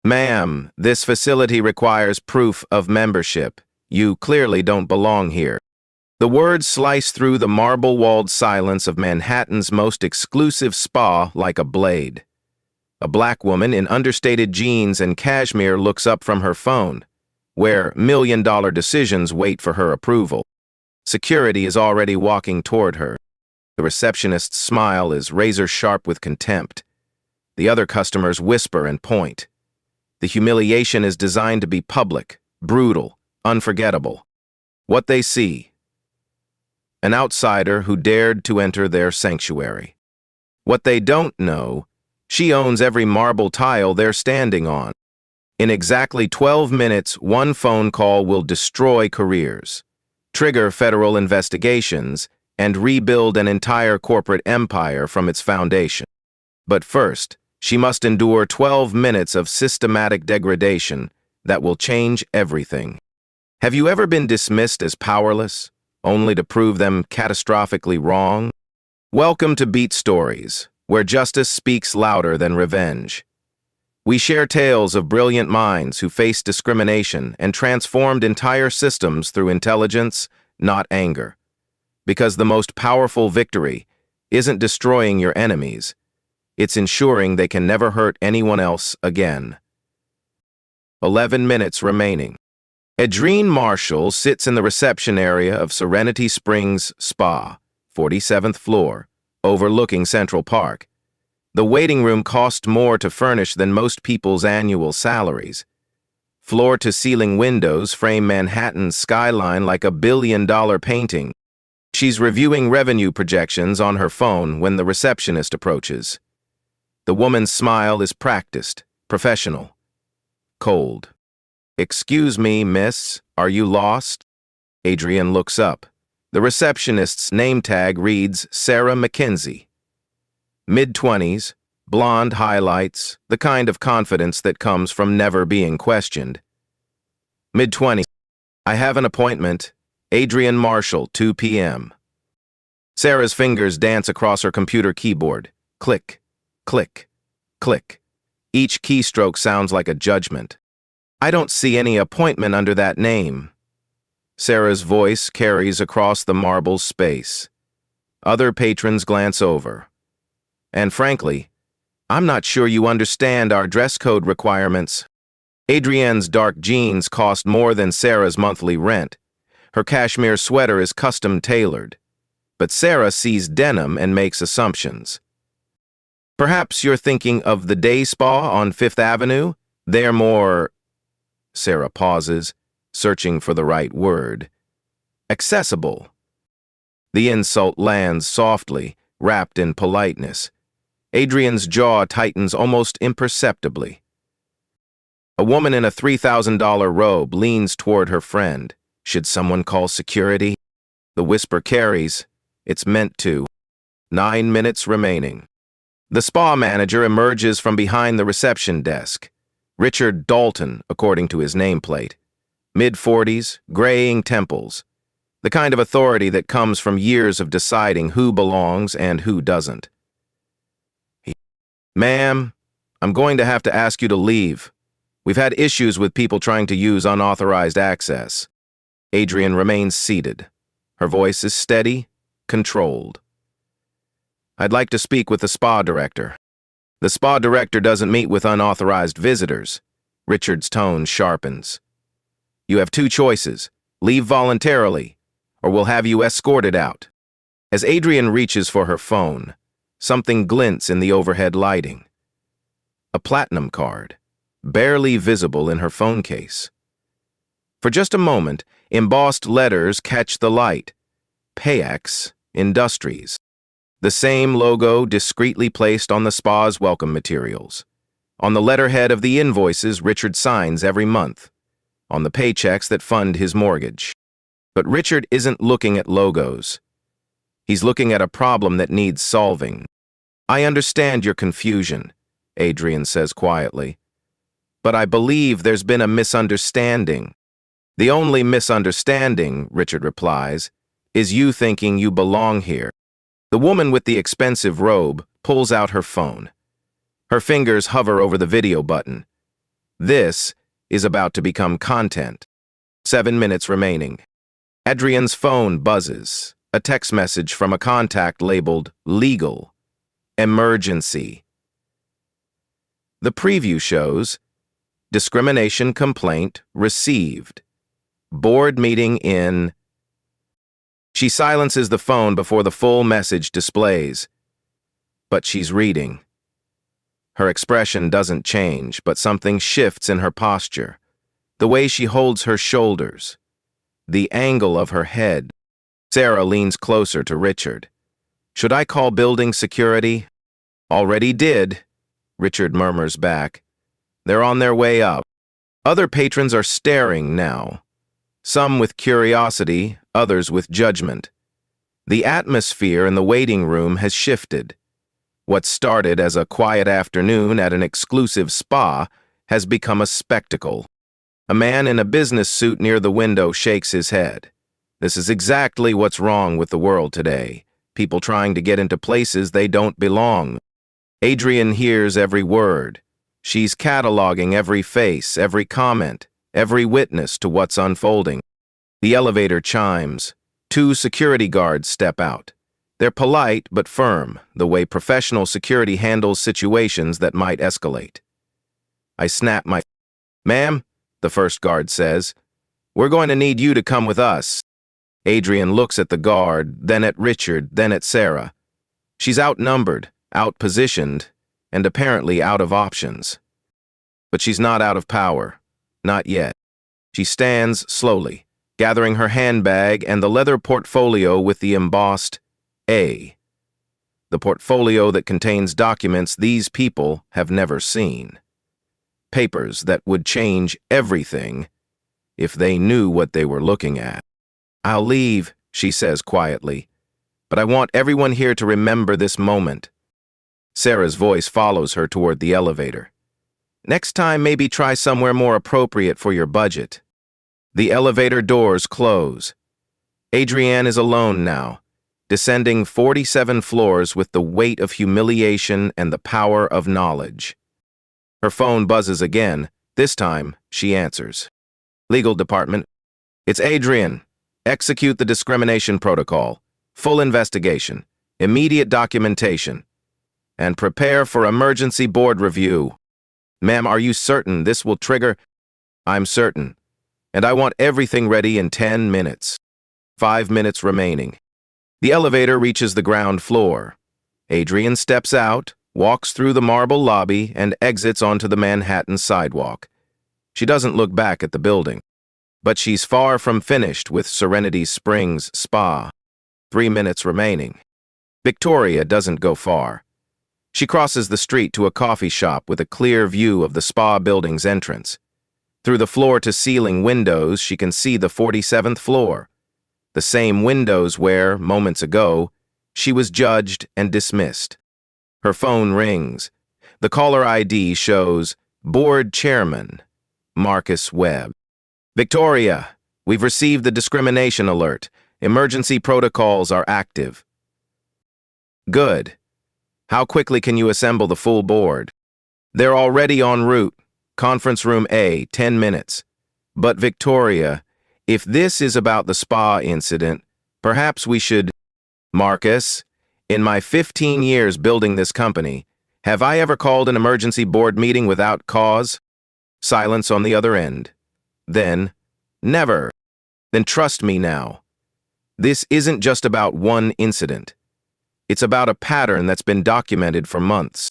Ma'am, this facility requires proof of membership. You clearly don't belong here. The words slice through the marble-walled silence of Manhattan's most exclusive spa like a blade. A black woman in understated jeans and cashmere looks up from her phone, where million-dollar decisions wait for her approval. Security is already walking toward her. The receptionist's smile is razor-sharp with contempt. The other customers whisper and point. The humiliation is designed to be public, brutal, unforgettable. What they see: an outsider who dared to enter their sanctuary. What they don't know: she owns every marble tile they're standing on. In exactly 12 minutes, one phone call will destroy careers, trigger federal investigations, and rebuild an entire corporate empire from its foundation. But first, she must endure 12 minutes of systematic degradation that will change everything. Have you ever been dismissed as powerless, only to prove them catastrophically wrong? Welcome to Beat Stories, where justice speaks louder than revenge. We share tales of brilliant minds who faced discrimination and transformed entire systems through intelligence, not anger. Because the most powerful victory isn't destroying your enemies, it's ensuring they can never hurt anyone else again. 11 minutes remaining. Adrienne Marshall sits in the reception area of Serenity Springs Spa, 47th floor, overlooking Central Park. The waiting room cost more to furnish than most people's annual salaries. Floor-to-ceiling windows frame Manhattan's skyline like a billion-dollar painting. She's reviewing revenue projections on her phone when the receptionist approaches. The woman's smile is practiced, professional, cold. "Excuse me, miss, are you lost?" Adrienne looks up. The receptionist's name tag reads Sarah McKenzie. Mid-20s, blonde highlights, the kind of confidence that comes from never being questioned. Mid-20s. "I have an appointment. Adrienne Marshall, 2 p.m. Sarah's fingers dance across her computer keyboard. Click, click, click. Each keystroke sounds like a judgment. "I don't see any appointment under that name." Sarah's voice carries across the marble space. Other patrons glance over. "And frankly, I'm not sure you understand our dress code requirements." Adrienne's dark jeans cost more than Sarah's monthly rent. Her cashmere sweater is custom-tailored. But Sarah sees denim and makes assumptions. "Perhaps you're thinking of the day spa on Fifth Avenue? They're more..." Sarah pauses, searching for the right word. "Accessible." The insult lands softly, wrapped in politeness. Adrienne's jaw tightens almost imperceptibly. A woman in a $3,000 robe leans toward her friend. Should someone call security? The whisper carries. It's meant to. 9 minutes remaining. The spa manager emerges from behind the reception desk. Richard Dalton, according to his nameplate. Mid-40s, graying temples. The kind of authority that comes from years of deciding who belongs and who doesn't. "Ma'am, I'm going to have to ask you to leave. We've had issues with people trying to use unauthorized access." Adrienne remains seated. Her voice is steady, controlled. "I'd like to speak with the spa director." "The spa director doesn't meet with unauthorized visitors." Richard's tone sharpens. "You have two choices. Leave voluntarily, or we'll have you escorted out." As Adrienne reaches for her phone, something glints in the overhead lighting. A platinum card, barely visible in her phone case. For just a moment, embossed letters catch the light. Payex Industries. The same logo discreetly placed on the spa's welcome materials. On the letterhead of the invoices Richard signs every month. On the paychecks that fund his mortgage. But Richard isn't looking at logos. He's looking at a problem that needs solving. "I understand your confusion," Adrienne says quietly. "But I believe there's been a misunderstanding." "The only misunderstanding," Richard replies, "is you thinking you belong here." The woman with the expensive robe pulls out her phone. Her fingers hover over the video button. This is about to become content. 7 minutes remaining. Adrienne's phone buzzes. A text message from a contact labeled legal. Emergency. The preview shows discrimination complaint received. Board meeting in. She silences the phone before the full message displays. But she's reading. Her expression doesn't change, but something shifts in her posture. The way she holds her shoulders. The angle of her head. Sarah leans closer to Richard. Should I call building security? Already did, Richard murmurs back. They're on their way up. Other patrons are staring now. Some with curiosity, others with judgment. The atmosphere in the waiting room has shifted. What started as a quiet afternoon at an exclusive spa has become a spectacle. A man in a business suit near the window shakes his head. This is exactly what's wrong with the world today. People trying to get into places they don't belong. Adrienne hears every word. She's cataloging every face, every comment, every witness to what's unfolding. The elevator chimes. 2 security guards step out. They're polite but firm, the way professional security handles situations that might escalate. I snap my... Ma'am, the first guard says, we're going to need you to come with us. Adrienne looks at the guard, then at Richard, then at Sarah. She's outnumbered, outpositioned, and apparently out of options. But she's not out of power. Not yet. She stands slowly, gathering her handbag and the leather portfolio with the embossed A. The portfolio that contains documents these people have never seen. Papers that would change everything if they knew what they were looking at. I'll leave, she says quietly, but I want everyone here to remember this moment. Sarah's voice follows her toward the elevator. Next time, maybe try somewhere more appropriate for your budget. The elevator doors close. Adrienne is alone now, descending 47 floors with the weight of humiliation and the power of knowledge. Her phone buzzes again. This time, she answers. Legal department. It's Adrienne. Execute the discrimination protocol. Full investigation. Immediate documentation. And prepare for emergency board review. Ma'am, are you certain this will trigger? I'm certain. And I want everything ready in 10 minutes. 5 minutes remaining. The elevator reaches the ground floor. Adrienne steps out, walks through the marble lobby, and exits onto the Manhattan sidewalk. She doesn't look back at the building. But she's far from finished with Serenity Springs Spa. 3 minutes remaining. Victoria doesn't go far. She crosses the street to a coffee shop with a clear view of the spa building's entrance. Through the floor-to-ceiling windows, she can see the 47th floor. The same windows where, moments ago, she was judged and dismissed. Her phone rings. The caller ID shows Board Chairman, Marcus Webb. Victoria, we've received the discrimination alert. Emergency protocols are active. Good. How quickly can you assemble the full board? They're already en route. Conference room A, 10 minutes. But Victoria, if this is about the spa incident, perhaps we should... Marcus, in my 15 years building this company, have I ever called an emergency board meeting without cause? Silence on the other end. Then, never. Then trust me now. This isn't just about one incident. It's about a pattern that's been documented for months.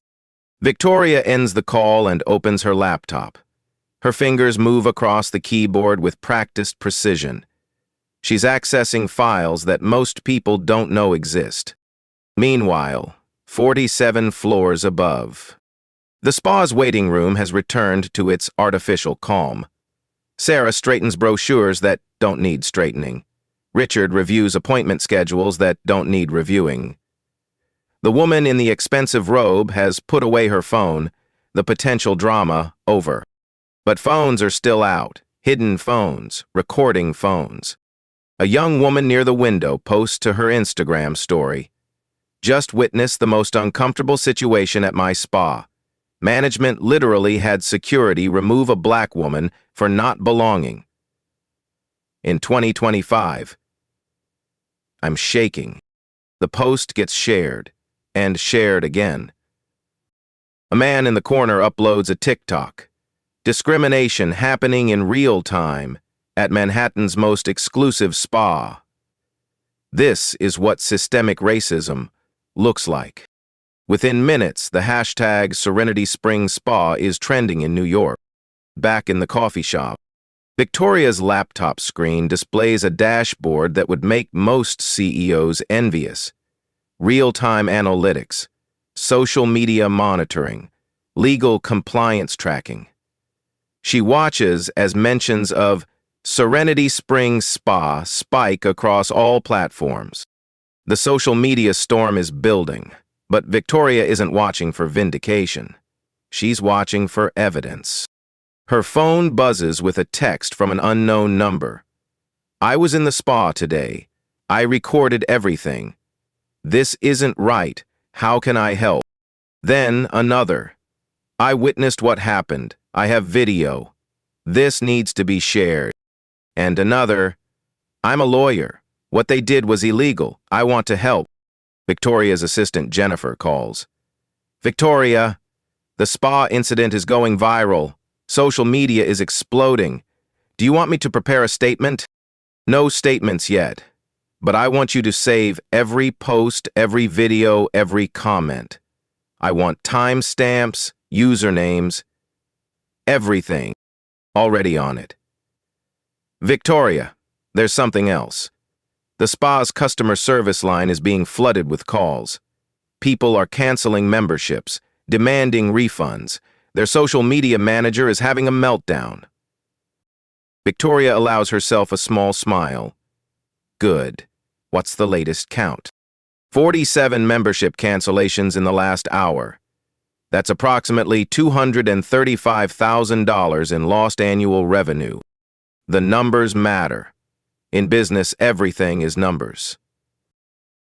Victoria ends the call and opens her laptop. Her fingers move across the keyboard with practiced precision. She's accessing files that most people don't know exist. Meanwhile, 47 floors above. The spa's waiting room has returned to its artificial calm. Sarah straightens brochures that don't need straightening. Richard reviews appointment schedules that don't need reviewing. The woman in the expensive robe has put away her phone, the potential drama over. But phones are still out, hidden phones, recording phones. A young woman near the window posts to her Instagram story. Just witnessed the most uncomfortable situation at my spa. Management literally had security remove a black woman for not belonging. In 2025, I'm shaking. The post gets shared, and shared again. A man in the corner uploads a TikTok. Discrimination happening in real time at Manhattan's most exclusive spa. This is what systemic racism looks like. Within minutes, the hashtag Serenity Springs Spa is trending in New York. Back in the coffee shop, Victoria's laptop screen displays a dashboard that would make most CEOs envious. Real-time analytics, social media monitoring, legal compliance tracking. She watches as mentions of Serenity Springs Spa spike across all platforms. The social media storm is building, but Victoria isn't watching for vindication. She's watching for evidence. Her phone buzzes with a text from an unknown number. I was in the spa today. I recorded everything. This isn't right. How can I help? Then another. I witnessed what happened. I have video. This needs to be shared. And another. I'm a lawyer. What they did was illegal. I want to help. Victoria's assistant Jennifer calls. Victoria, the spa incident is going viral. Social media is exploding. Do you want me to prepare a statement? No statements yet. But I want you to save every post, every video, every comment. I want timestamps, usernames, everything. Already on it. Victoria, there's something else. The spa's customer service line is being flooded with calls. People are canceling memberships, demanding refunds. Their social media manager is having a meltdown. Victoria allows herself a small smile. Good. What's the latest count? 47 membership cancellations in the last hour. That's approximately $235,000 in lost annual revenue. The numbers matter. In business, everything is numbers.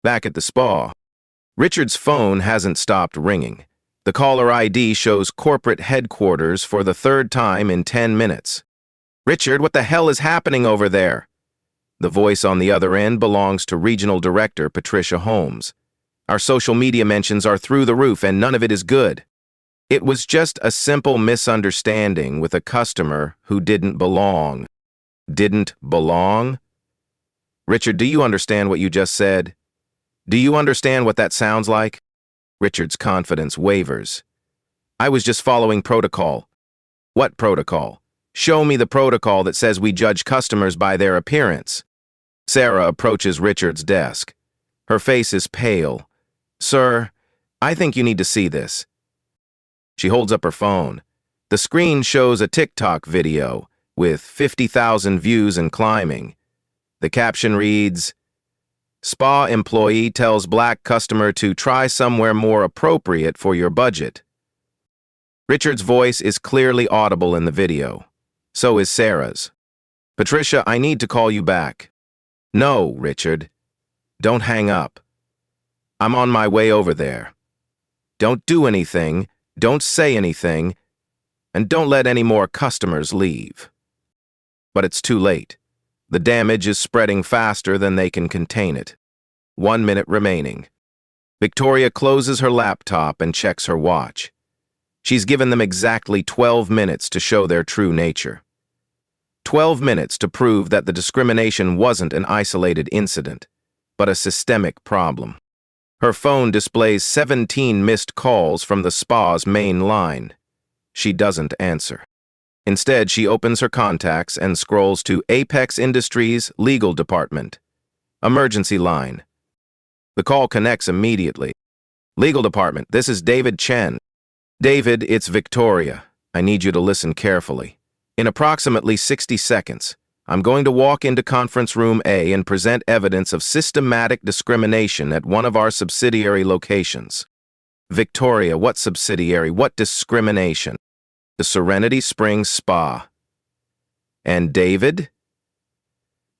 Back at the spa, Richard's phone hasn't stopped ringing. The caller ID shows corporate headquarters for the third time in 10 minutes. Richard, what the hell is happening over there? The voice on the other end belongs to Regional Director Patricia Holmes. Our social media mentions are through the roof and none of it is good. It was just a simple misunderstanding with a customer who didn't belong. Didn't belong? Richard, do you understand what you just said? Do you understand what that sounds like? Richard's confidence wavers. I was just following protocol. What protocol? Show me the protocol that says we judge customers by their appearance. Sarah approaches Richard's desk. Her face is pale. Sir, I think you need to see this. She holds up her phone. The screen shows a TikTok video with 50,000 views and climbing. The caption reads, Spa employee tells black customer to try somewhere more appropriate for your budget. Richard's voice is clearly audible in the video. So is Sarah's. Patricia, I need to call you back. No, Richard. Don't hang up. I'm on my way over there. Don't do anything, don't say anything, and don't let any more customers leave. But it's too late. The damage is spreading faster than they can contain it. 1 minute remaining. Victoria closes her laptop and checks her watch. She's given them exactly 12 minutes to show their true nature. 12 minutes to prove that the discrimination wasn't an isolated incident, but a systemic problem. Her phone displays 17 missed calls from the spa's main line. She doesn't answer. Instead, she opens her contacts and scrolls to Apex Industries Legal Department. Emergency line. The call connects immediately. Legal Department, this is David Chen. David, it's Victoria. I need you to listen carefully. In approximately 60 seconds, I'm going to walk into conference room A and present evidence of systematic discrimination at one of our subsidiary locations. Victoria, what subsidiary? What discrimination? The Serenity Springs Spa. And David?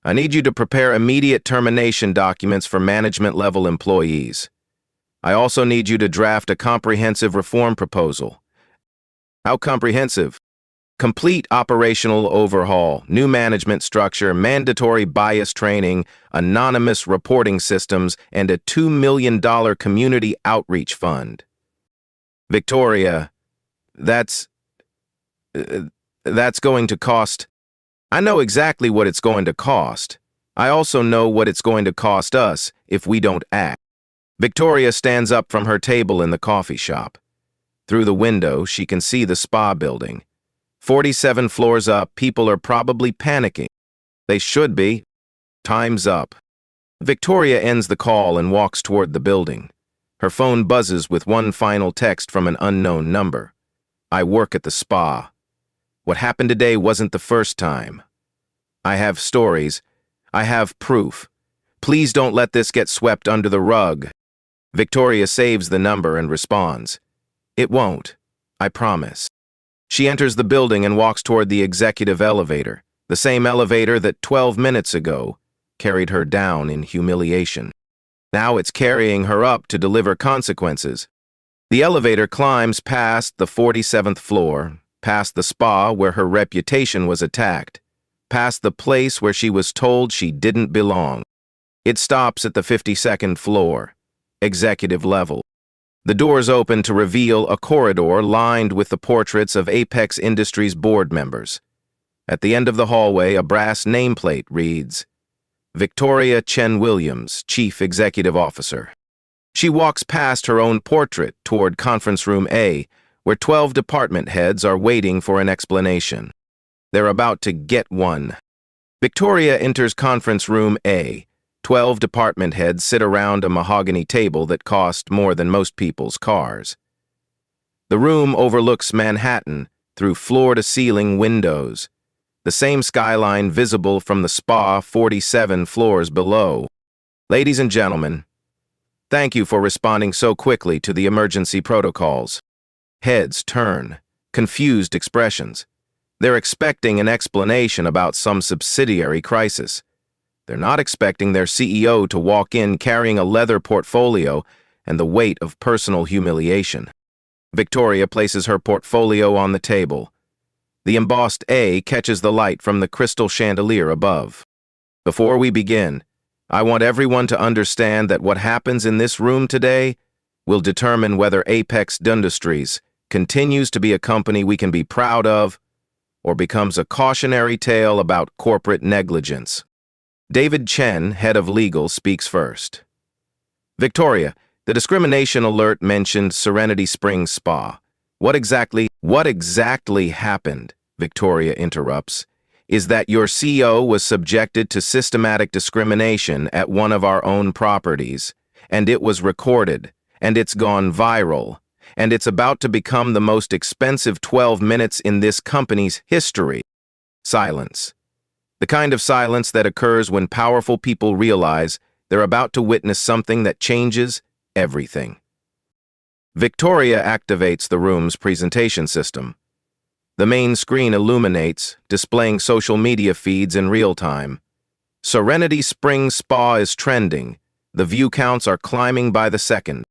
I need you to prepare immediate termination documents for management-level employees. I also need you to draft a comprehensive reform proposal. How comprehensive? Complete operational overhaul, new management structure, mandatory bias training, anonymous reporting systems, and a $2 million community outreach fund. Victoria, that's going to cost. I know exactly what it's going to cost. I also know what it's going to cost us if we don't act. Victoria stands up from her table in the coffee shop. Through the window, she can see the spa building. 47 floors up, people are probably panicking. They should be. Time's up. Victoria ends the call and walks toward the building. Her phone buzzes with one final text from an unknown number. I work at the spa. What happened today wasn't the first time. I have stories. I have proof. Please don't let this get swept under the rug. Victoria saves the number and responds. It won't. I promise. She enters the building and walks toward the executive elevator, the same elevator that 12 minutes ago carried her down in humiliation. Now it's carrying her up to deliver consequences. The elevator climbs past the 47th floor, past the spa where her reputation was attacked, past the place where she was told she didn't belong. It stops at the 52nd floor, executive level. The doors open to reveal a corridor lined with the portraits of Apex Industries board members. At the end of the hallway, a brass nameplate reads, Victoria Chen Williams, Chief Executive Officer. She walks past her own portrait toward Conference Room A, where 12 department heads are waiting for an explanation. They're about to get one. Victoria enters Conference Room A. 12 department heads sit around a mahogany table that cost more than most people's cars. The room overlooks Manhattan through floor-to-ceiling windows, the same skyline visible from the spa 47 floors below. Ladies and gentlemen, thank you for responding so quickly to the emergency protocols. Heads turn, confused expressions. They're expecting an explanation about some subsidiary crisis. They're not expecting their CEO to walk in carrying a leather portfolio and the weight of personal humiliation. Victoria places her portfolio on the table. The embossed A catches the light from the crystal chandelier above. Before we begin, I want everyone to understand that what happens in this room today will determine whether Apex Industries continues to be a company we can be proud of or becomes a cautionary tale about corporate negligence. David Chen, head of legal, speaks first. Victoria, the discrimination alert mentioned Serenity Springs Spa. What exactly happened, Victoria interrupts, is that your CEO was subjected to systematic discrimination at one of our own properties, and it was recorded, and it's gone viral, and it's about to become the most expensive 12 minutes in this company's history. Silence. The kind of silence that occurs when powerful people realize they're about to witness something that changes everything. Victoria activates the room's presentation system. The main screen illuminates, displaying social media feeds in real time. Serenity Springs Spa is trending. The view counts are climbing by the second.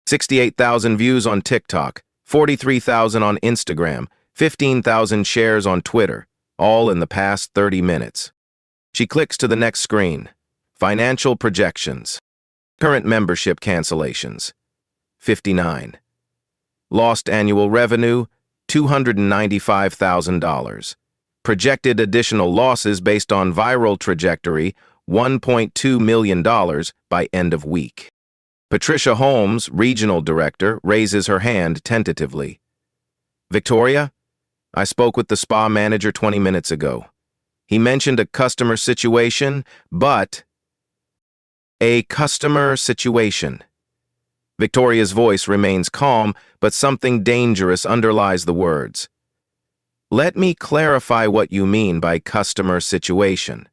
68,000 views on TikTok, 43,000 on Instagram, 15,000 shares on Twitter, all in the past 30 minutes. She clicks to the next screen. Financial projections. Current membership cancellations. 59. Lost annual revenue, $295,000. Projected additional losses based on viral trajectory, $1.2 million by end of week. Patricia Holmes, regional director, raises her hand tentatively. Victoria? I spoke with the spa manager 20 minutes ago. He mentioned a customer situation, but... A customer situation. Victoria's voice remains calm, but something dangerous underlies the words. Let me clarify what you mean by customer situation.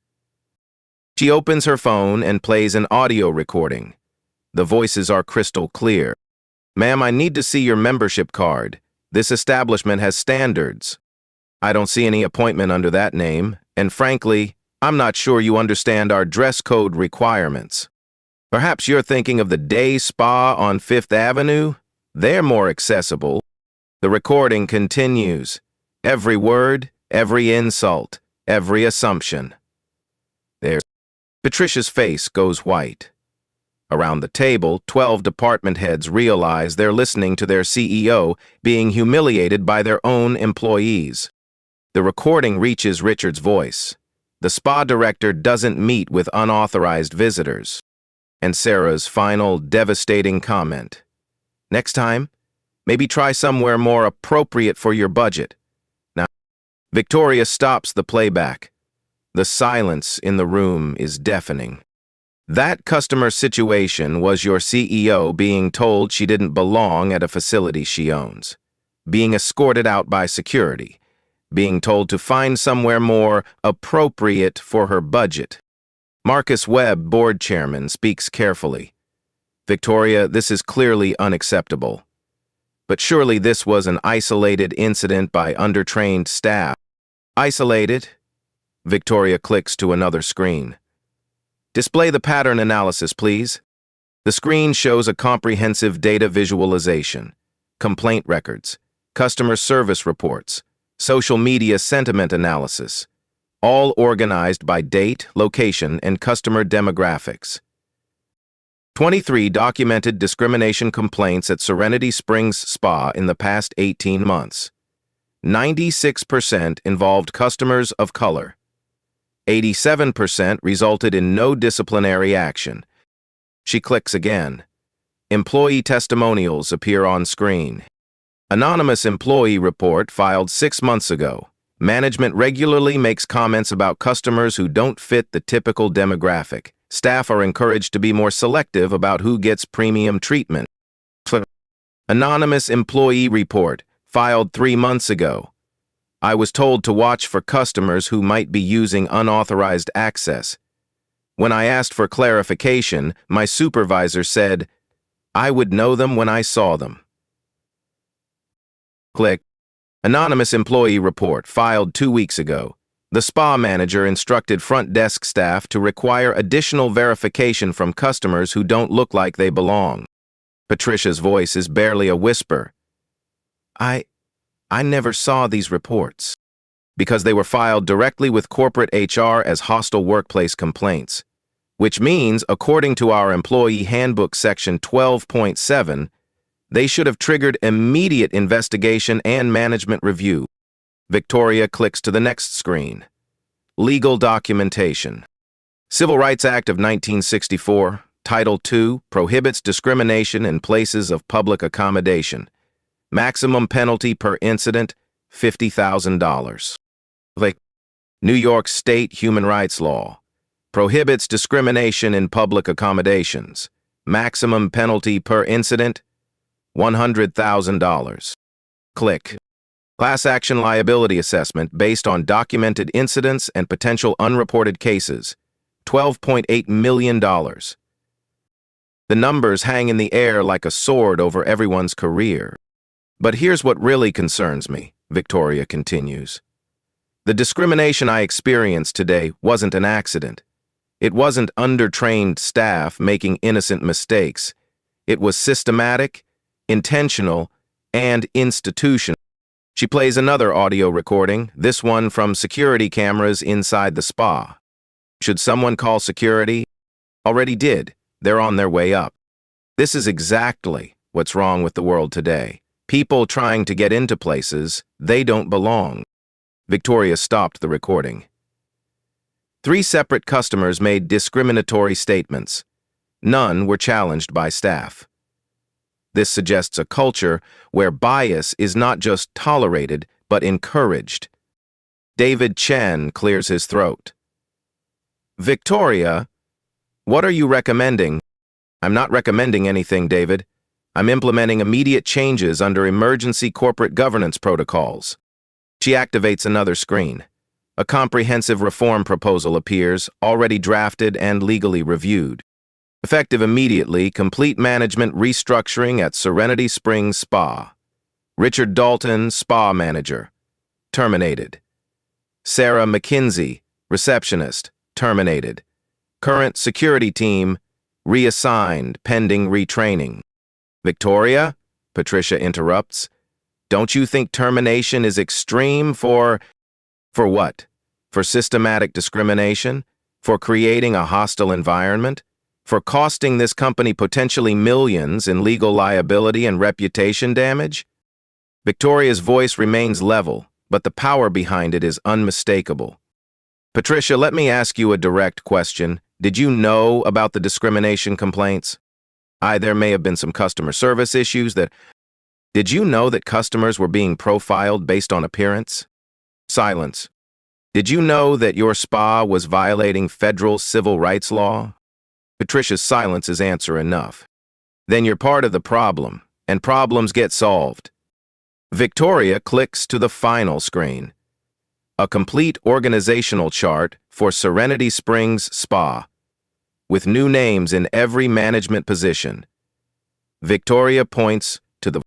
She opens her phone and plays an audio recording. The voices are crystal clear. Ma'am, I need to see your membership card. This establishment has standards. I don't see any appointment under that name, and frankly, I'm not sure you understand our dress code requirements. Perhaps you're thinking of the Day Spa on Fifth Avenue? They're more accessible. The recording continues. Every word, every insult, every assumption. There's Patricia's face goes white. Around the table, 12 department heads realize they're listening to their CEO being humiliated by their own employees. The recording reaches Richard's voice. The spa director doesn't meet with unauthorized visitors. And Sarah's final, devastating comment. Next time, maybe try somewhere more appropriate for your budget. Now, Victoria stops the playback. The silence in the room is deafening. That customer situation was your CEO being told she didn't belong at a facility she owns, being escorted out by security, being told to find somewhere more appropriate for her budget. Marcus Webb, board chairman, speaks carefully. Victoria, this is clearly unacceptable. But surely this was an isolated incident by undertrained staff. Isolated? Victoria clicks to another screen. Display the pattern analysis, please. The screen shows a comprehensive data visualization, complaint records, customer service reports, social media sentiment analysis, all organized by date, location, and customer demographics. 23 documented discrimination complaints at Serenity Springs Spa in the past 18 months. 96% involved customers of color. 87% resulted in no disciplinary action. She clicks again. Employee testimonials appear on screen. Anonymous employee report filed 6 months ago. Management regularly makes comments about customers who don't fit the typical demographic. Staff are encouraged to be more selective about who gets premium treatment. Anonymous employee report filed 3 months ago. I was told to watch for customers who might be using unauthorized access. When I asked for clarification, my supervisor said, I would know them when I saw them. Click. Anonymous employee report filed 2 weeks ago. The spa manager instructed front desk staff to require additional verification from customers who don't look like they belong. Patricia's voice is barely a whisper. I never saw these reports because they were filed directly with corporate HR as hostile workplace complaints, which means, according to our employee handbook section 12.7, they should have triggered immediate investigation and management review. Victoria clicks to the next screen. Legal documentation. Civil Rights Act of 1964, Title II, prohibits discrimination in places of public accommodation. Maximum penalty per incident, $50,000. New York State Human Rights Law prohibits discrimination in public accommodations. Maximum penalty per incident, $100,000. Click. Class action liability assessment based on documented incidents and potential unreported cases, $12.8 million. The numbers hang in the air like a sword over everyone's career. But here's what really concerns me, Victoria continues. The discrimination I experienced today wasn't an accident. It wasn't undertrained staff making innocent mistakes. It was systematic, intentional, and institutional. She plays another audio recording, this one from security cameras inside the spa. Should someone call security? Already did. They're on their way up. This is exactly what's wrong with the world today. People trying to get into places they don't belong. Victoria stopped the recording. 3 separate customers made discriminatory statements. None were challenged by staff. This suggests a culture where bias is not just tolerated, but encouraged. David Chen clears his throat. Victoria, what are you recommending? I'm not recommending anything, David. I'm implementing immediate changes under emergency corporate governance protocols. She activates another screen. A comprehensive reform proposal appears, already drafted and legally reviewed. Effective immediately, complete management restructuring at Serenity Springs Spa. Richard Dalton, spa manager, terminated. Sarah McKinsey, receptionist, terminated. Current security team, reassigned pending retraining. Victoria, Patricia interrupts, Don't you think termination is extreme for what? For systematic discrimination? For creating a hostile environment? For costing this company potentially millions in legal liability and reputation damage? Victoria's voice remains level, but the power behind it is unmistakable. Patricia, let me ask you a direct question. Did you know about the discrimination complaints? There may have been some customer service issues that... Did you know that customers were being profiled based on appearance? Silence. Did you know that your spa was violating federal civil rights law? Patricia's silence is answer enough. Then you're part of the problem, and problems get solved. Victoria clicks to the final screen. A complete organizational chart for Serenity Springs Spa, with new names in every management position. Victoria points to the...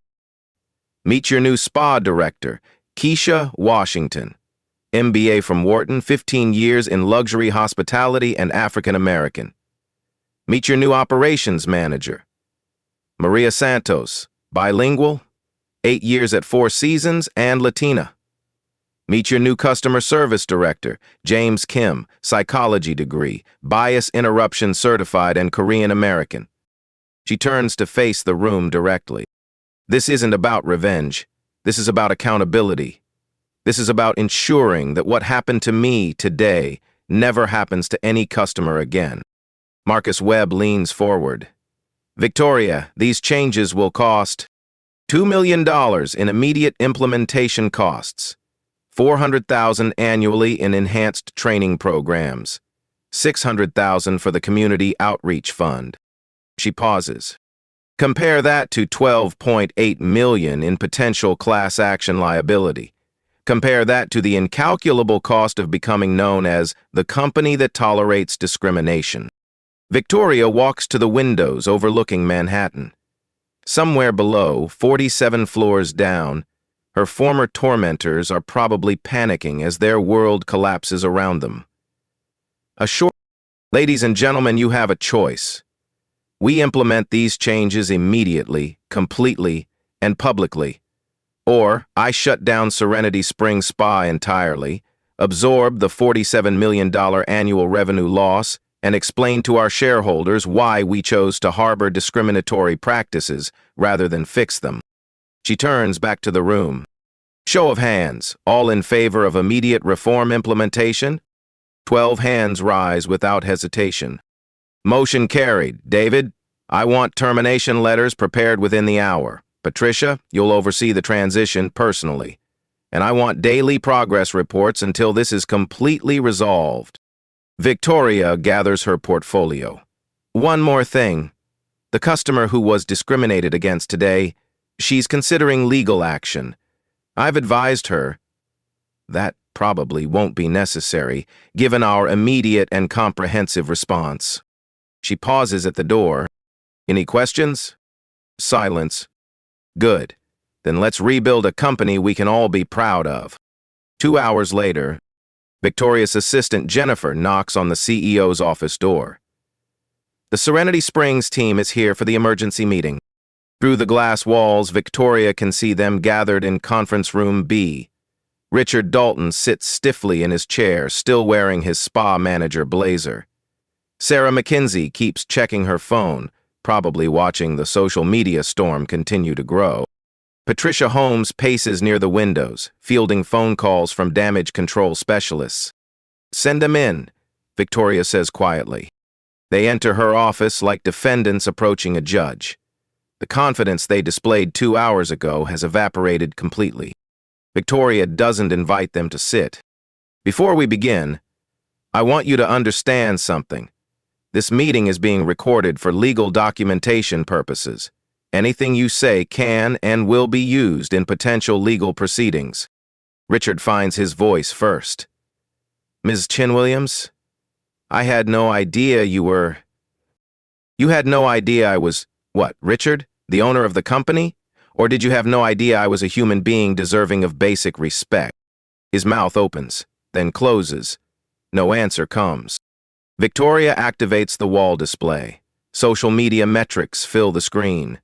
Meet your new spa director, Keisha Washington. MBA from Wharton, 15 years in luxury hospitality and African American. Meet your new operations manager, Maria Santos, bilingual, 8 years at Four Seasons and Latina. Meet your new customer service director, James Kim, psychology degree, bias interruption certified and Korean American. She turns to face the room directly. This isn't about revenge. This is about accountability. This is about ensuring that what happened to me today never happens to any customer again. Marcus Webb leans forward. Victoria, these changes will cost $2 million in immediate implementation costs, $400,000 annually in enhanced training programs, $600,000 for the community outreach fund. She pauses. Compare that to $12.8 million in potential class action liability. Compare that to the incalculable cost of becoming known as the company that tolerates discrimination. Victoria walks to the windows overlooking Manhattan. Somewhere below, 47 floors down, her former tormentors are probably panicking as their world collapses around them. Ladies and gentlemen, you have a choice. We implement these changes immediately, completely, and publicly. Or I shut down Serenity Springs Spa entirely, absorb the $47 million annual revenue loss, and explain to our shareholders why we chose to harbor discriminatory practices rather than fix them. She turns back to the room. Show of hands, all in favor of immediate reform implementation? 12 hands rise without hesitation. Motion carried. David, I want termination letters prepared within the hour. Patricia, you'll oversee the transition personally. And I want daily progress reports until this is completely resolved. Victoria gathers her portfolio. One more thing. The customer who was discriminated against today, she's considering legal action. I've advised her that probably won't be necessary, given our immediate and comprehensive response. She pauses at the door. Any questions? Silence. Good. Then let's rebuild a company we can all be proud of. 2 hours later, Victoria's assistant Jennifer knocks on the CEO's office door. The Serenity Springs team is here for the emergency meeting. Through the glass walls, Victoria can see them gathered in conference room B. Richard Dalton sits stiffly in his chair, still wearing his spa manager blazer. Sarah McKenzie keeps checking her phone, probably watching the social media storm continue to grow. Patricia Holmes paces near the windows, fielding phone calls from damage control specialists. Send them in, Victoria says quietly. They enter her office like defendants approaching a judge. The confidence they displayed 2 hours ago has evaporated completely. Victoria doesn't invite them to sit. Before we begin, I want you to understand something. This meeting is being recorded for legal documentation purposes. Anything you say can and will be used in potential legal proceedings. Richard finds his voice first. Ms. Chin-Williams, I had no idea you were... You had no idea I was, what, Richard, the owner of the company? Or did you have no idea I was a human being deserving of basic respect? His mouth opens, then closes. No answer comes. Victoria activates the wall display. Social media metrics fill the screen.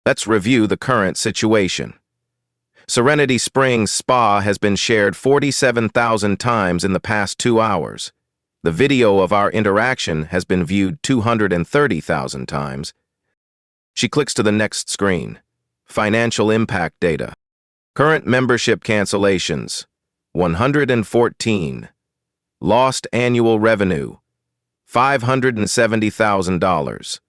Let's review the current situation. Serenity Springs Spa has been shared 47,000 times in the past 2 hours. The video of our interaction has been viewed 230,000 times. She clicks to the next screen. Financial impact data. Current membership cancellations, 114. Lost annual revenue, $570,000.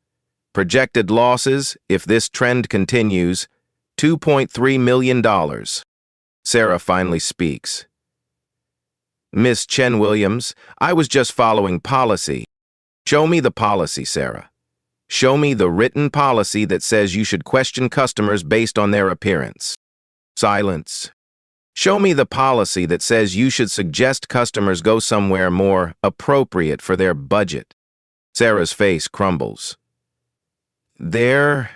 Projected losses, if this trend continues, $2.3 million. Sarah finally speaks. Miss Chen Williams, I was just following policy. Show me the policy, Sarah. Show me the written policy that says you should question customers based on their appearance. Silence. Show me the policy that says you should suggest customers go somewhere more appropriate for their budget. Sarah's face crumbles. There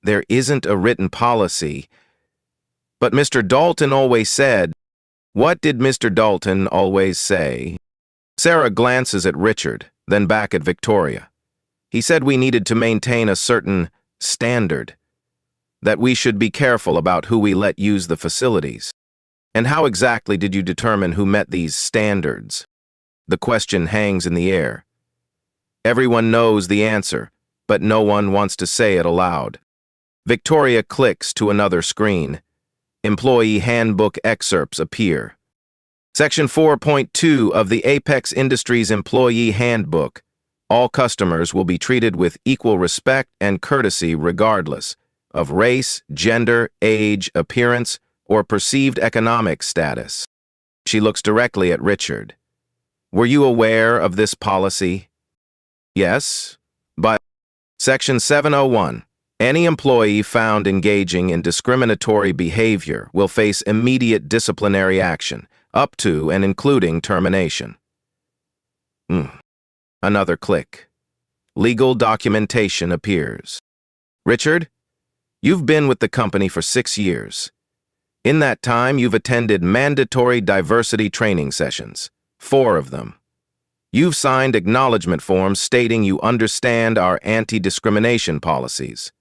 isn't a written policy. But Mr. Dalton always said. What did Mr. Dalton always say? Sarah glances at Richard, then back at Victoria. He said we needed to maintain a certain standard, that we should be careful about who we let use the facilities. And how exactly did you determine who met these standards? The question hangs in the air. Everyone knows the answer, but no one wants to say it aloud. Victoria clicks to another screen. Employee handbook excerpts appear. Section 4.2 of the Apex Industries Employee Handbook. All customers will be treated with equal respect and courtesy regardless of race, gender, age, appearance, or perceived economic status. She looks directly at Richard. Were you aware of this policy? Yes, but Section 701. Any employee found engaging in discriminatory behavior will face immediate disciplinary action, up to and including termination. Another click. Legal documentation appears. Richard, you've been with the company for 6 years. In that time, you've attended mandatory diversity training sessions, 4 of them. You've signed acknowledgement forms stating you understand our anti-discrimination policies.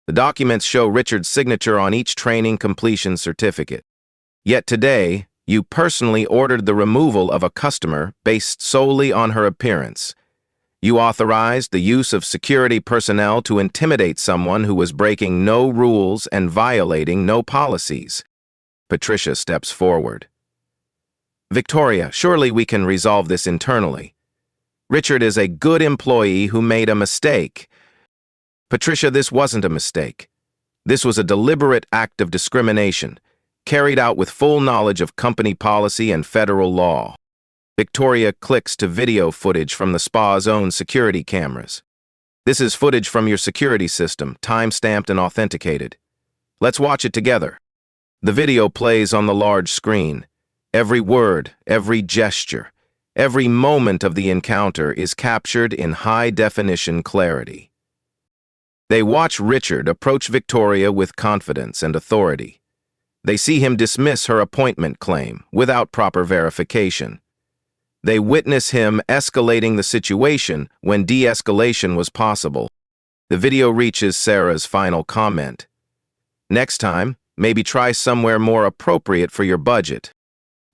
The documents show Richard's signature on each training completion certificate. Yet today, you personally ordered the removal of a customer based solely on her appearance. You authorized the use of security personnel to intimidate someone who was breaking no rules and violating no policies. Patricia steps forward. Victoria, surely we can resolve this internally. Richard is a good employee who made a mistake. Patricia, this wasn't a mistake. This was a deliberate act of discrimination, carried out with full knowledge of company policy and federal law. Victoria clicks to video footage from the spa's own security cameras. This is footage from your security system, time-stamped and authenticated. Let's watch it together. The video plays on the large screen. Every word, every gesture, every moment of the encounter is captured in high-definition clarity. They watch Richard approach Victoria with confidence and authority. They see him dismiss her appointment claim without proper verification. They witness him escalating the situation when de-escalation was possible. The video reaches Sarah's final comment. Next time, maybe try somewhere more appropriate for your budget.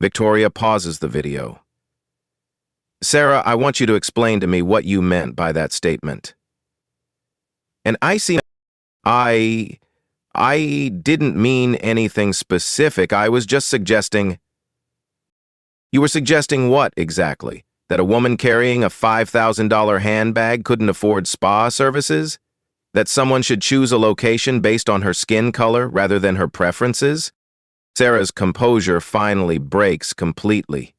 Victoria pauses the video. Sarah, I want you to explain to me what you meant by that statement. And I didn't mean anything specific. I was just suggesting. You were suggesting what exactly? That a woman carrying a $5,000 handbag couldn't afford spa services? That someone should choose a location based on her skin color rather than her preferences? Sarah's composure finally breaks completely.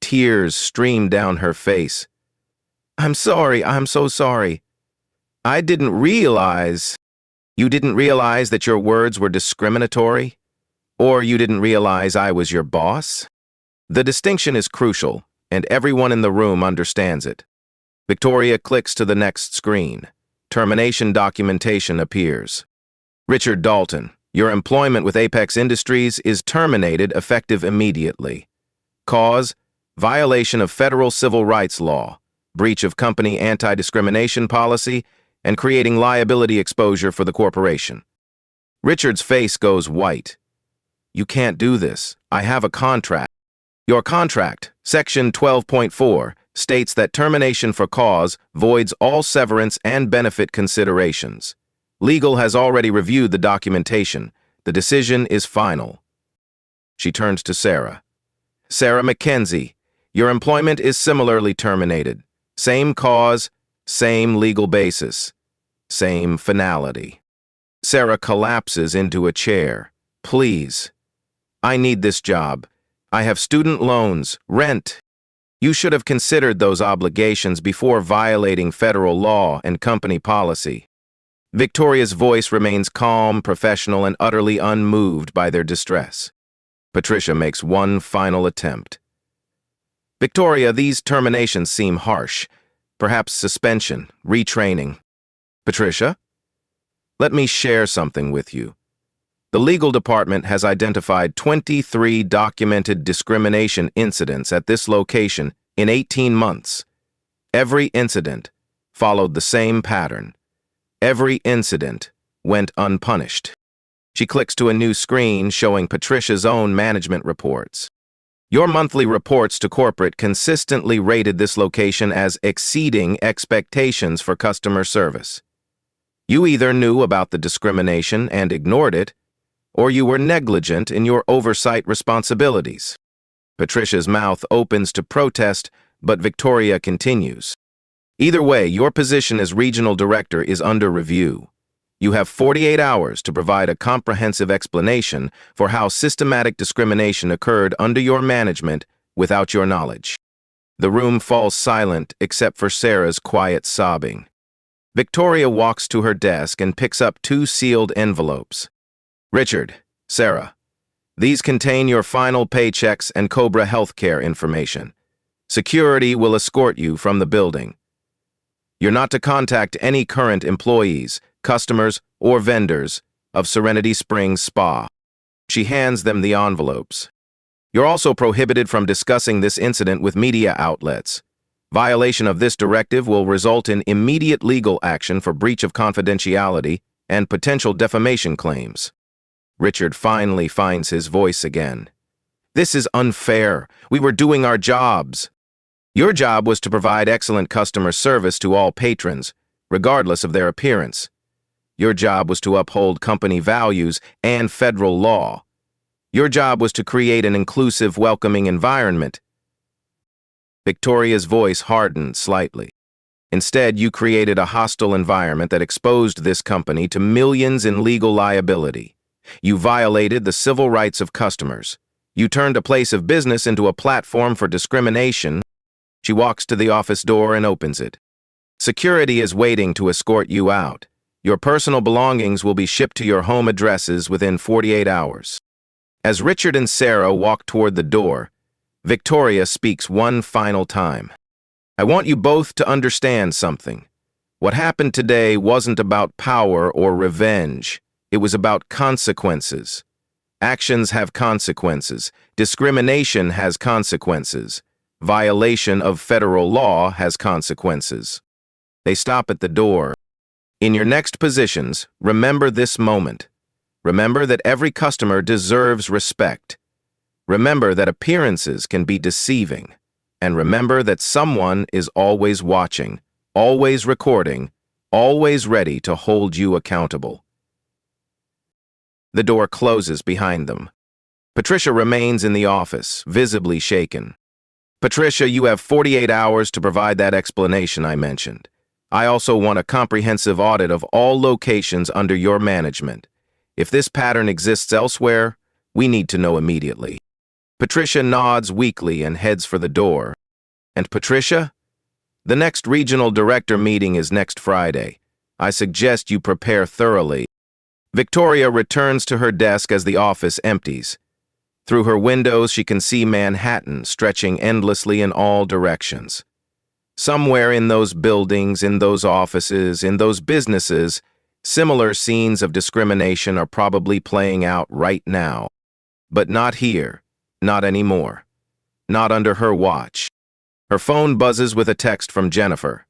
Tears stream down her face. I'm sorry, I'm so sorry. I didn't realize. You didn't realize that your words were discriminatory? Or you didn't realize I was your boss? The distinction is crucial, and everyone in the room understands it. Victoria clicks to the next screen. Termination documentation appears. Richard Dalton, your employment with Apex Industries is terminated effective immediately. Cause: violation of federal civil rights law, breach of company anti-discrimination policy, and creating liability exposure for the corporation. Richard's face goes white. You can't do this. I have a contract. Your contract, Section 12.4, states that termination for cause voids all severance and benefit considerations. Legal has already reviewed the documentation. The decision is final. She turns to Sarah. Sarah Mackenzie, your employment is similarly terminated. Same cause, same legal basis, same finality. Sarah collapses into a chair. Please. I need this job. I have student loans, rent. You should have considered those obligations before violating federal law and company policy. Victoria's voice remains calm, professional, and utterly unmoved by their distress. Patricia makes one final attempt. Victoria, these terminations seem harsh. Perhaps suspension, retraining. Patricia, let me share something with you. The legal department has identified 23 documented discrimination incidents at this location in 18 months. Every incident followed the same pattern. Every incident went unpunished. She clicks to a new screen showing Patricia's own management reports. Your monthly reports to corporate consistently rated this location as exceeding expectations for customer service. You either knew about the discrimination and ignored it, or you were negligent in your oversight responsibilities. Patricia's mouth opens to protest, but Victoria continues. Either way, your position as regional director is under review. You have 48 hours to provide a comprehensive explanation for how systematic discrimination occurred under your management without your knowledge. The room falls silent except for Sarah's quiet sobbing. Victoria walks to her desk and picks up 2 sealed envelopes. Richard, Sarah, these contain your final paychecks and Cobra healthcare information. Security will escort you from the building. You're not to contact any current employees, customers, or vendors of Serenity Springs Spa. She hands them the envelopes. You're also prohibited from discussing this incident with media outlets. Violation of this directive will result in immediate legal action for breach of confidentiality and potential defamation claims. Richard finally finds his voice again. This is unfair. We were doing our jobs. Your job was to provide excellent customer service to all patrons, regardless of their appearance. Your job was to uphold company values and federal law. Your job was to create an inclusive, welcoming environment. Victoria's voice hardened slightly. Instead, you created a hostile environment that exposed this company to millions in legal liability. You violated the civil rights of customers. You turned a place of business into a platform for discrimination. She walks to the office door and opens it. Security is waiting to escort you out. Your personal belongings will be shipped to your home addresses within 48 hours. As Richard and Sarah walk toward the door, Victoria speaks one final time. I want you both to understand something. What happened today wasn't about power or revenge. It was about consequences. Actions have consequences. Discrimination has consequences. Violation of federal law has consequences. They stop at the door. In your next positions, remember this moment. Remember that every customer deserves respect. Remember that appearances can be deceiving. And remember that someone is always watching, always recording, always ready to hold you accountable. The door closes behind them. Patricia remains in the office, visibly shaken. Patricia, you have 48 hours to provide that explanation I mentioned. I also want a comprehensive audit of all locations under your management. If this pattern exists elsewhere, we need to know immediately. Patricia nods weakly and heads for the door. And Patricia? The next regional director meeting is next Friday. I suggest you prepare thoroughly. Victoria returns to her desk as the office empties. Through her windows, she can see Manhattan stretching endlessly in all directions. Somewhere in those buildings, in those offices, in those businesses, similar scenes of discrimination are probably playing out right now. But not here, not anymore. Not under her watch. Her phone buzzes with a text from Jennifer.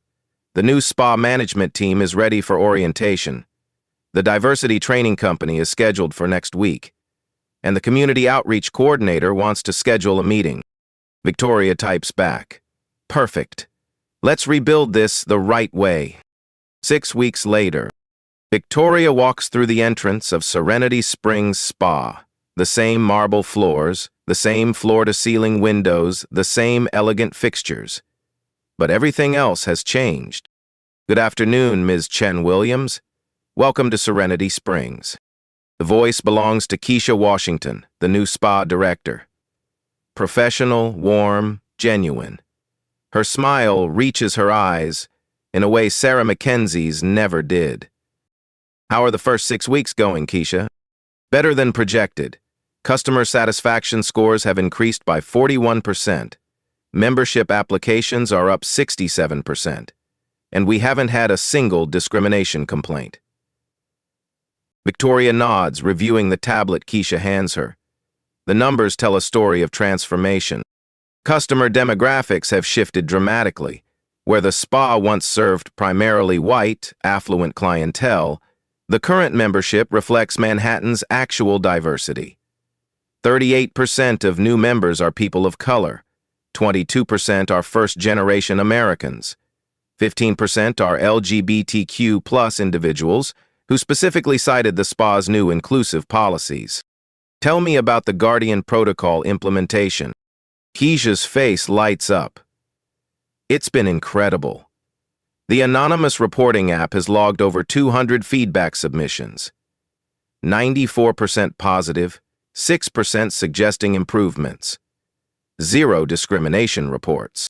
The new spa management team is ready for orientation. The diversity training company is scheduled for next week, and the community outreach coordinator wants to schedule a meeting. Victoria types back. Perfect. Let's rebuild this the right way. 6 weeks later, Victoria walks through the entrance of Serenity Springs Spa. The same marble floors, the same floor-to-ceiling windows, the same elegant fixtures. But everything else has changed. Good afternoon, Ms. Chen Williams. Welcome to Serenity Springs. The voice belongs to Keisha Washington, the new spa director. Professional, warm, genuine. Her smile reaches her eyes in a way Sarah Mackenzie's never did. How are the first 6 weeks going, Keisha? Better than projected. Customer satisfaction scores have increased by 41%. Membership applications are up 67%. And we haven't had a single discrimination complaint. Victoria nods, reviewing the tablet Keisha hands her. The numbers tell a story of transformation. Customer demographics have shifted dramatically. Where the spa once served primarily white, affluent clientele, the current membership reflects Manhattan's actual diversity. 38% of new members are people of color. 22% are first-generation Americans. 15% are LGBTQ+ individuals who specifically cited the spa's new inclusive policies. Tell me about the Guardian Protocol implementation. Keisha's face lights up. It's been incredible. The anonymous reporting app has logged over 200 feedback submissions. 94% positive, 6% suggesting improvements. 0 discrimination reports.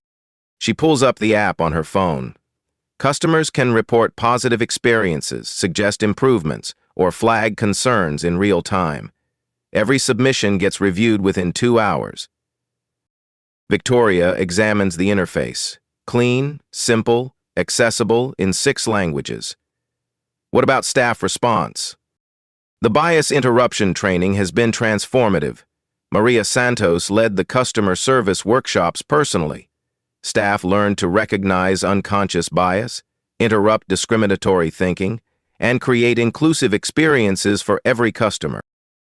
She pulls up the app on her phone. Customers can report positive experiences, suggest improvements, or flag concerns in real time. Every submission gets reviewed within 2 hours. Victoria examines the interface. Clean, simple, accessible in 6 languages. What about staff response? The bias interruption training has been transformative. Maria Santos led the customer service workshops personally. Staff learned to recognize unconscious bias, interrupt discriminatory thinking, and create inclusive experiences for every customer.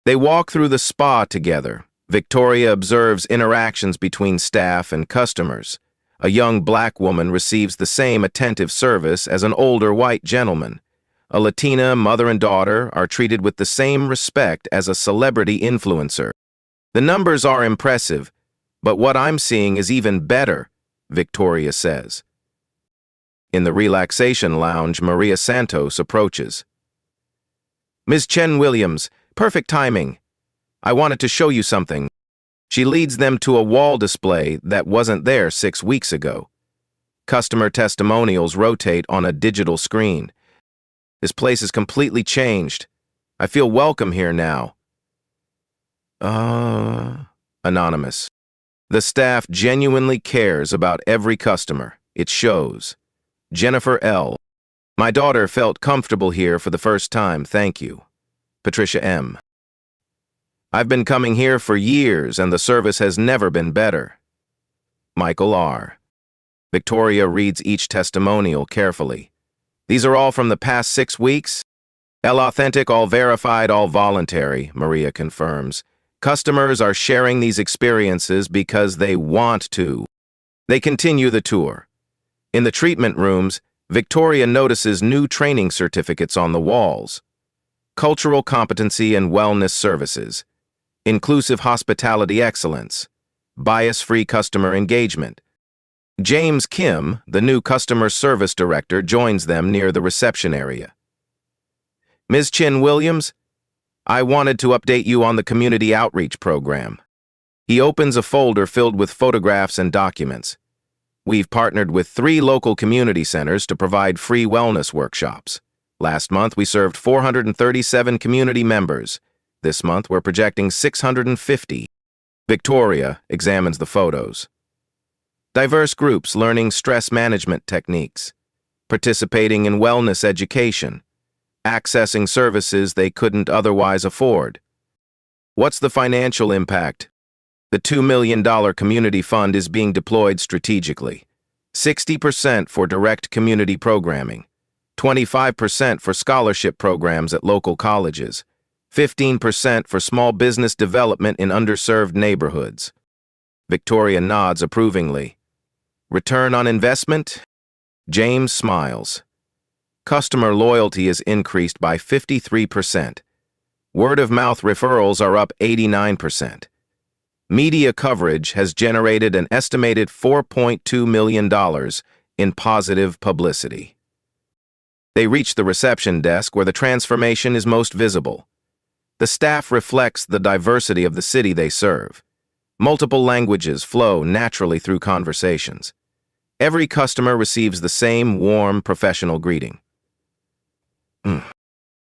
They walk through the spa together. Victoria observes interactions between staff and customers. A young black woman receives the same attentive service as an older white gentleman. A Latina mother and daughter are treated with the same respect as a celebrity influencer. The numbers are impressive, but what I'm seeing is even better, Victoria says. In the relaxation lounge, Maria Santos approaches. Ms. Chen Williams, perfect timing. I wanted to show you something. She leads them to a wall display that wasn't there 6 weeks ago. Customer testimonials rotate on a digital screen. This place is completely changed. I feel welcome here now. Anonymous. The staff genuinely cares about every customer. It shows. Jennifer L. My daughter felt comfortable here for the first time, thank you. Patricia M. I've been coming here for years and the service has never been better. Michael R. Victoria reads each testimonial carefully. These are all from the past 6 weeks? All authentic, all verified, all voluntary, Maria confirms. Customers are sharing these experiences because they want to. They continue the tour. In the treatment rooms, Victoria notices new training certificates on the walls. Cultural competency and wellness services. Inclusive hospitality excellence. Bias-free customer engagement. James Kim, the new customer service director, joins them near the reception area. Ms. Chen Williams, I wanted to update you on the community outreach program. He opens a folder filled with photographs and documents. We've partnered with 3 local community centers to provide free wellness workshops. Last month, we served 437 community members. This month, we're projecting 650. Victoria examines the photos. Diverse groups learning stress management techniques, participating in wellness education, accessing services they couldn't otherwise afford. What's the financial impact? The $2 million community fund is being deployed strategically. 60% for direct community programming, 25% for scholarship programs at local colleges, 15% for small business development in underserved neighborhoods. Victoria nods approvingly. Return on investment? James smiles. Customer loyalty is increased by 53%. Word-of-mouth referrals are up 89%. Media coverage has generated an estimated $4.2 million in positive publicity. They reach the reception desk where the transformation is most visible. The staff reflects the diversity of the city they serve. Multiple languages flow naturally through conversations. Every customer receives the same warm, professional greeting.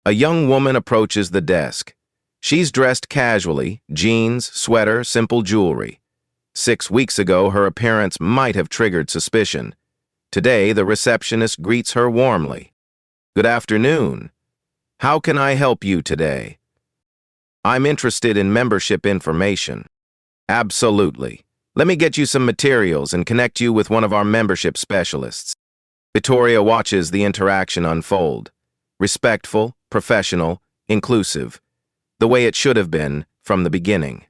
A young woman approaches the desk. She's dressed casually, jeans, sweater, simple jewelry. 6 weeks ago, her appearance might have triggered suspicion. Today, the receptionist greets her warmly. Good afternoon. How can I help you today? I'm interested in membership information. Absolutely. Let me get you some materials and connect you with one of our membership specialists. Victoria watches the interaction unfold. Respectful, professional, inclusive. The way it should have been from the beginning.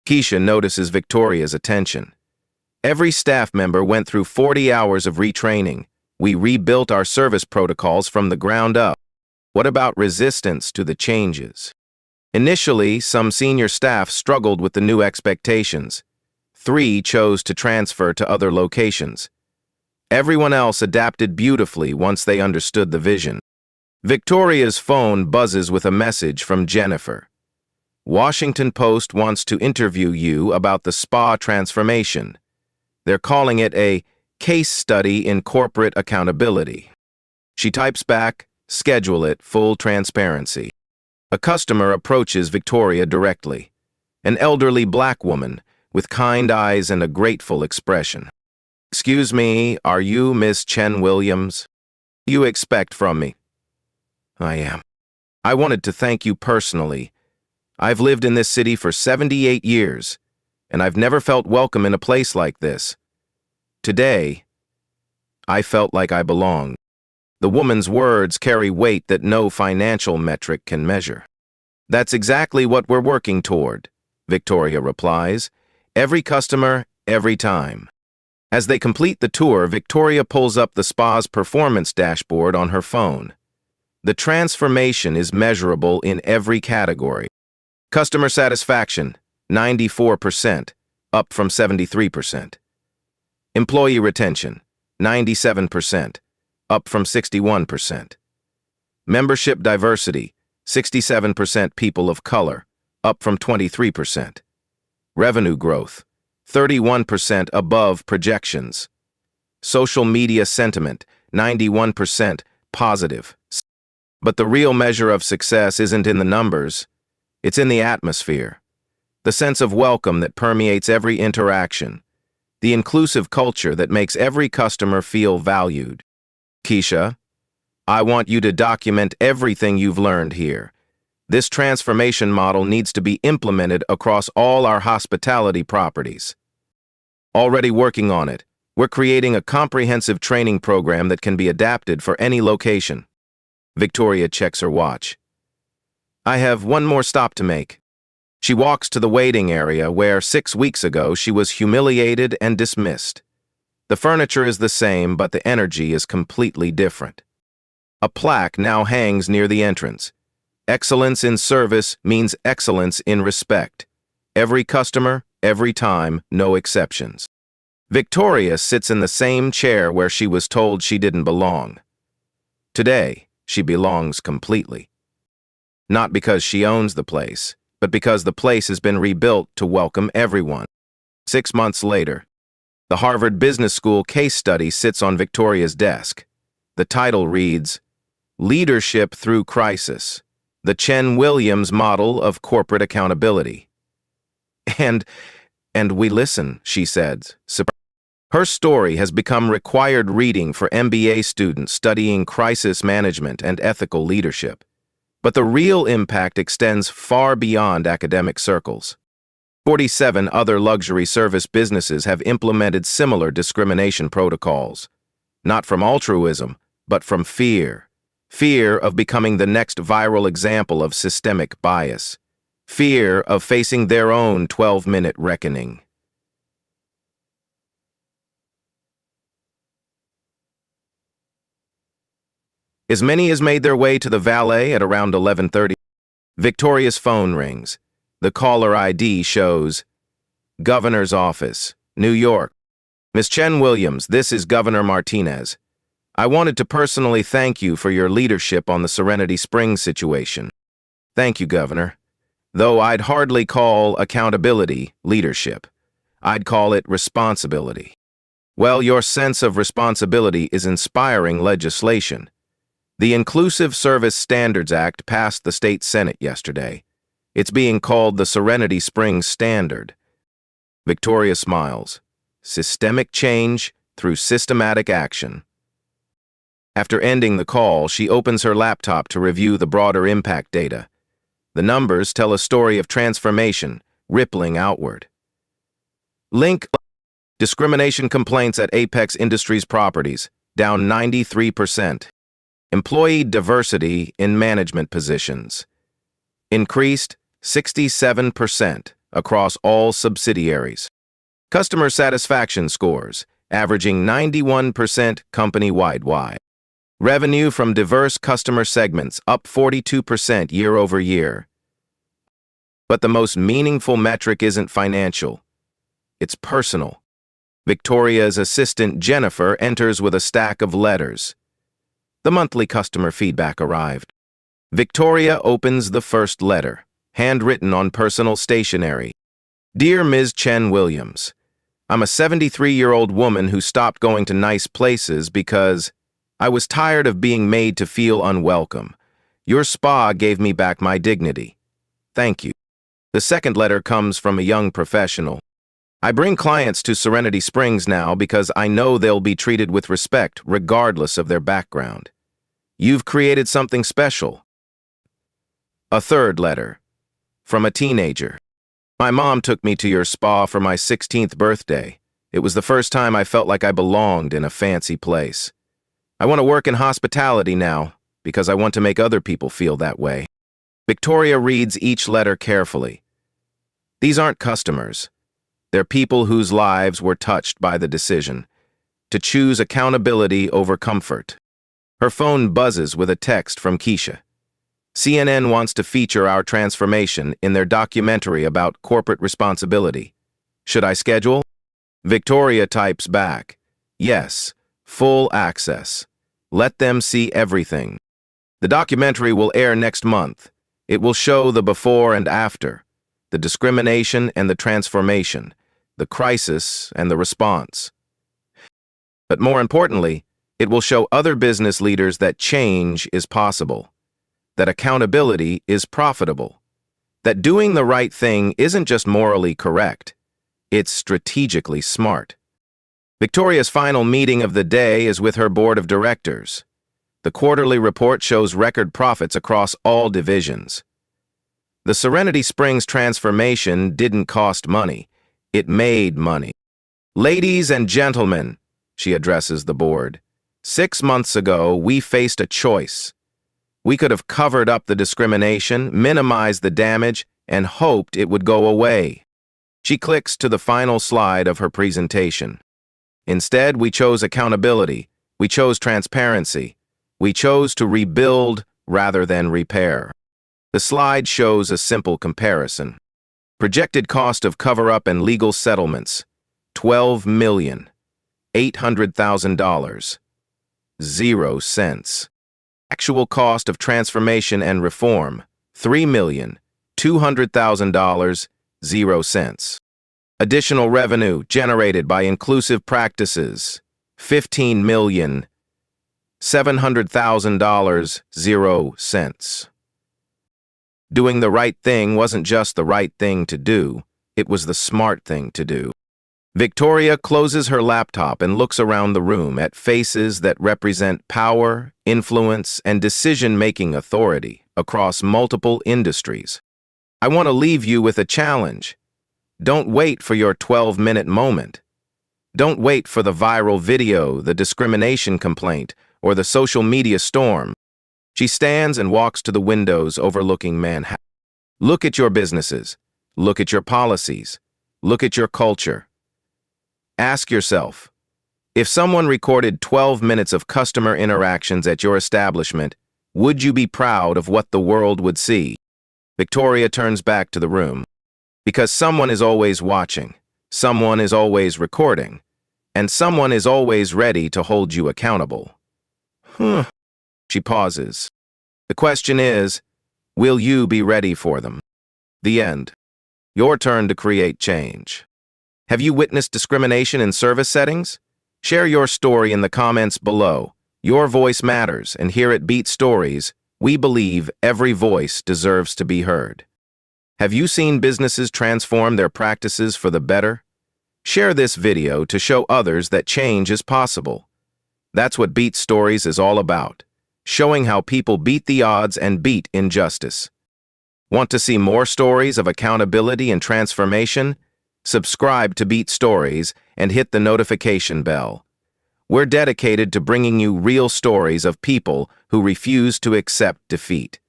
Keisha notices Victoria's attention. Every staff member went through 40 hours of retraining. We rebuilt our service protocols from the ground up. What about resistance to the changes? Initially, some senior staff struggled with the new expectations. 3 chose to transfer to other locations. Everyone else adapted beautifully once they understood the vision. Victoria's phone buzzes with a message from Jennifer. Washington Post wants to interview you about the spa transformation. They're calling it a case study in corporate accountability. She types back, schedule it, full transparency. A customer approaches Victoria directly. An elderly black woman with kind eyes and a grateful expression. Excuse me, are you Miss Chen Williams? You expect from me? I am. I wanted to thank you personally. I've lived in this city for 78 years, and I've never felt welcome in a place like this. Today, I felt like I belonged. The woman's words carry weight that no financial metric can measure. That's exactly what we're working toward, Victoria replies. Every customer, every time. As they complete the tour, Victoria pulls up the spa's performance dashboard on her phone. The transformation is measurable in every category. Customer satisfaction, 94%, up from 73%. Employee retention, 97%, up from 61%. Membership diversity, 67% people of color, up from 23%. Revenue growth, 31% above projections. Social media sentiment, 91% positive. But the real measure of success isn't in the numbers, it's in the atmosphere. The sense of welcome that permeates every interaction. The inclusive culture that makes every customer feel valued. Keisha, I want you to document everything you've learned here. This transformation model needs to be implemented across all our hospitality properties. Already working on it, we're creating a comprehensive training program that can be adapted for any location. Victoria checks her watch. I have one more stop to make. She walks to the waiting area where 6 weeks ago she was humiliated and dismissed. The furniture is the same, but the energy is completely different. A plaque now hangs near the entrance. Excellence in service means excellence in respect. Every customer, every time, no exceptions. Victoria sits in the same chair where she was told she didn't belong. Today, she belongs completely. Not because she owns the place, but because the place has been rebuilt to welcome everyone. 6 months later, the Harvard Business School case study sits on Victoria's desk. The title reads, Leadership Through Crisis, the Chen Williams Model of Corporate Accountability. And we listen, she said. Her story has become required reading for MBA students studying crisis management and ethical leadership. But the real impact extends far beyond academic circles. 47 other luxury service businesses have implemented similar discrimination protocols, not from altruism, but from fear. Fear of becoming the next viral example of systemic bias. Fear of facing their own 12-minute reckoning. As many as made their way to the valet at around 11:30. Victoria's phone rings. The caller ID shows Governor's Office, New York. Ms. Chen Williams, this is Governor Martinez. I wanted to personally thank you for your leadership on the Serenity Springs situation. Thank you, Governor. Though I'd hardly call accountability leadership. I'd call it responsibility. Well, your sense of responsibility is inspiring legislation. The Inclusive Service Standards Act passed the state Senate yesterday. It's being called the Serenity Springs Standard. Victoria smiles. Systemic change through systematic action. After ending the call, she opens her laptop to review the broader impact data. The numbers tell a story of transformation, rippling outward. Link: discrimination complaints at Apex Industries properties, down 93%. Employee diversity in management positions increased 67% across all subsidiaries. Customer satisfaction scores averaging 91% company-wide. Revenue from diverse customer segments up 42% year-over-year. But the most meaningful metric isn't financial. It's personal. Victoria's assistant Jennifer enters with a stack of letters. The monthly customer feedback arrived. Victoria opens the first letter, handwritten on personal stationery. Dear Ms. Chen Williams, I'm a 73-year-old woman who stopped going to nice places because I was tired of being made to feel unwelcome. Your spa gave me back my dignity. Thank you. The second letter comes from a young professional. I bring clients to Serenity Springs now because I know they'll be treated with respect regardless of their background. You've created something special. A third letter, from a teenager. My mom took me to your spa for my 16th birthday. It was the first time I felt like I belonged in a fancy place. I want to work in hospitality now because I want to make other people feel that way. Victoria reads each letter carefully. These aren't customers. They're people whose lives were touched by the decision to choose accountability over comfort. Her phone buzzes with a text from Keisha. CNN wants to feature our transformation in their documentary about corporate responsibility. Should I schedule? Victoria types back. Yes, full access. Let them see everything. The documentary will air next month. It will show the before and after, the discrimination and the transformation, the crisis and the response. But more importantly, it will show other business leaders that change is possible, that accountability is profitable, that doing the right thing isn't just morally correct, it's strategically smart. Victoria's final meeting of the day is with her board of directors. The quarterly report shows record profits across all divisions. The Serenity Springs transformation didn't cost money, it made money. Ladies and gentlemen, she addresses the board. 6 months ago, we faced a choice. We could have covered up the discrimination, minimized the damage, and hoped it would go away. She clicks to the final slide of her presentation. Instead, we chose accountability. We chose transparency. We chose to rebuild rather than repair. The slide shows a simple comparison. Projected cost of cover-up and legal settlements, $12,800,000. 0 cents. Actual cost of transformation and reform, $3,200,000, 0 cents. Additional revenue generated by inclusive practices, $15,700,000, 0 cents. Doing the right thing wasn't just the right thing to do, it was the smart thing to do. Victoria closes her laptop and looks around the room at faces that represent power, influence, and decision-making authority across multiple industries. I want to leave you with a challenge. Don't wait for your 12-minute moment. Don't wait for the viral video, the discrimination complaint, or the social media storm. She stands and walks to the windows overlooking Manhattan. Look at your businesses. Look at your policies. Look at your culture. Ask yourself, if someone recorded 12 minutes of customer interactions at your establishment, would you be proud of what the world would see? Victoria turns back to the room. Because someone is always watching, someone is always recording, and someone is always ready to hold you accountable. She pauses. The question is, will you be ready for them? The end. Your turn to create change. Have you witnessed discrimination in service settings? Share your story in the comments below. Your voice matters, and here at Beat Stories, we believe every voice deserves to be heard. Have you seen businesses transform their practices for the better? Share this video to show others that change is possible. That's what Beat Stories is all about, showing how people beat the odds and beat injustice. Want to see more stories of accountability and transformation? Subscribe to Beat Stories and hit the notification bell. We're dedicated to bringing you real stories of people who refuse to accept defeat.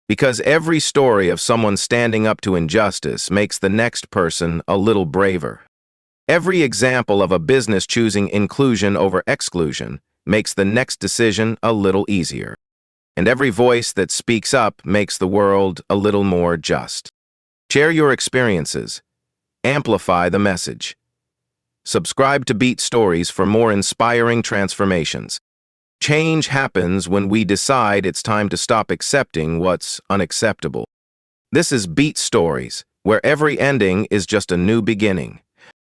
Because every story of someone standing up to injustice makes the next person a little braver. Every example of a business choosing inclusion over exclusion makes the next decision a little easier. And every voice that speaks up makes the world a little more just. Share your experiences. Amplify the message. Subscribe to Beat Stories for more inspiring transformations. Change happens when we decide it's time to stop accepting what's unacceptable. This is Beat Stories, where every ending is just a new beginning.